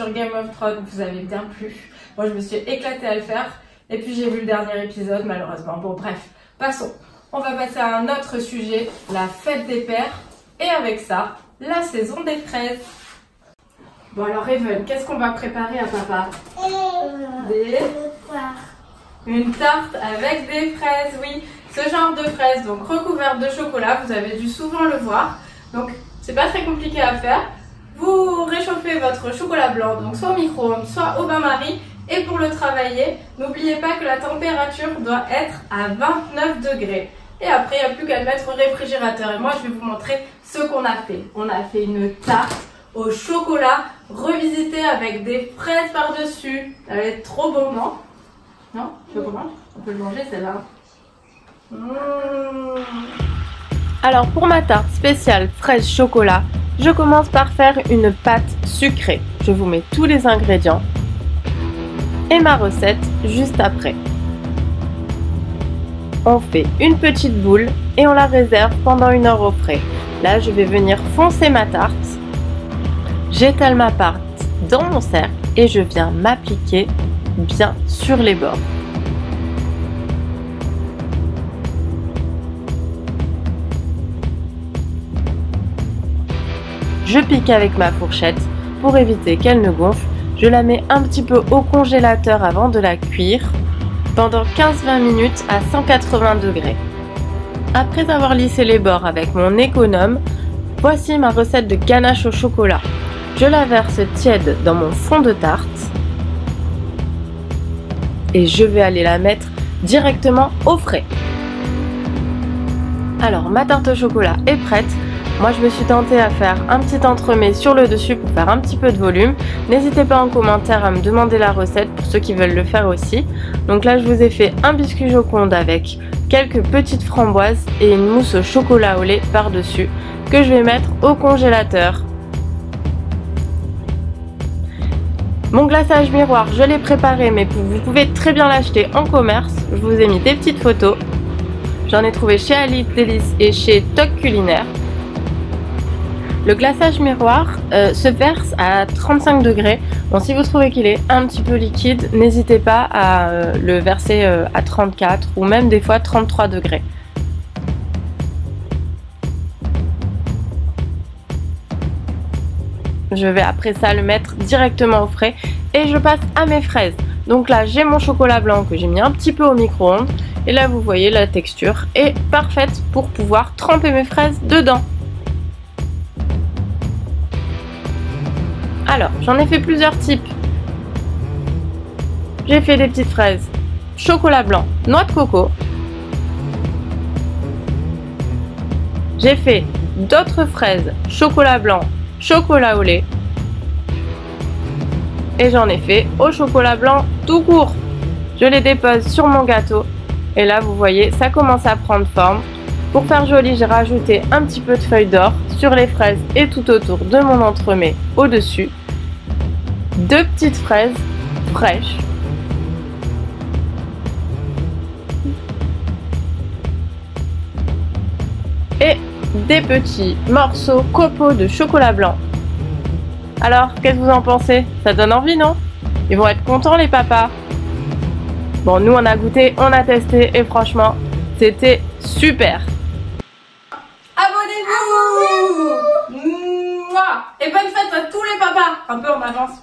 sur Game of Thrones vous avez bien plu. Moi je me suis éclatée à le faire. Et puis j'ai vu le dernier épisode malheureusement. Bon bref, passons. On va passer à un autre sujet, la fête des pères. Et avec ça, la saison des fraises. Bon alors Even, qu'est-ce qu'on va préparer à papa? Une tarte avec des fraises, oui. Ce genre de fraises, donc recouvertes de chocolat, vous avez dû souvent le voir. Donc c'est pas très compliqué à faire. Vous réchauffez votre chocolat blanc, donc soit au micro-ondes, soit au bain-marie. Et pour le travailler, n'oubliez pas que la température doit être à 29 degrés. Et après, il n'y a plus qu'à le mettre au réfrigérateur. Et moi, je vais vous montrer ce qu'on a fait. On a fait une tarte au chocolat revisitée avec des fraises par-dessus. Ça va être trop bon, non? Non? Je peux manger? On peut le manger, celle-là. Alors pour ma tarte spéciale fraise chocolat, je commence par faire une pâte sucrée. Je vous mets tous les ingrédients et ma recette juste après. On fait une petite boule et on la réserve pendant 1 heure au frais. Là, je vais venir foncer ma tarte. J'étale ma pâte dans mon cercle et je viens m'appliquer bien sur les bords. Je pique avec ma fourchette pour éviter qu'elle ne gonfle. Je la mets un petit peu au congélateur avant de la cuire pendant 15-20 minutes à 180 degrés. Après avoir lissé les bords avec mon économe, voici ma recette de ganache au chocolat. Je la verse tiède dans mon fond de tarte et je vais aller la mettre directement au frais. Alors ma tarte au chocolat est prête. Moi je me suis tentée à faire un petit entremets sur le dessus pour faire un petit peu de volume. N'hésitez pas en commentaire à me demander la recette pour ceux qui veulent le faire aussi. Donc là je vous ai fait un biscuit Joconde avec quelques petites framboises et une mousse au chocolat au lait par dessus que je vais mettre au congélateur. Mon glaçage miroir je l'ai préparé mais vous pouvez très bien l'acheter en commerce. Je vous ai mis des petites photos. J'en ai trouvé chez Ali Délices et chez Toc Culinaire. Le glaçage miroir se verse à 35 degrés. Bon, si vous trouvez qu'il est un petit peu liquide, n'hésitez pas à le verser à 34 ou même des fois 33 degrés. Je vais après ça le mettre directement au frais et je passe à mes fraises. Donc là j'ai mon chocolat blanc que j'ai mis un petit peu au micro-ondes et là vous voyez la texture est parfaite pour pouvoir tremper mes fraises dedans. Alors, j'en ai fait plusieurs types. J'ai fait des petites fraises chocolat blanc, noix de coco. J'ai fait d'autres fraises chocolat blanc, chocolat au lait. Et j'en ai fait au chocolat blanc tout court. Je les dépose sur mon gâteau. Et là, vous voyez, ça commence à prendre forme. Pour faire joli, j'ai rajouté un petit peu de feuilles d'or sur les fraises et tout autour de mon entremets au-dessus. 2 petites fraises fraîches. Et des petits morceaux copeaux de chocolat blanc. Alors, qu'est-ce que vous en pensez? Ça donne envie, non? Ils vont être contents les papas. Bon, nous on a goûté, on a testé et franchement, c'était super. Abonnez-vous. Et bonne fête à tous les papas. Un peu en avance.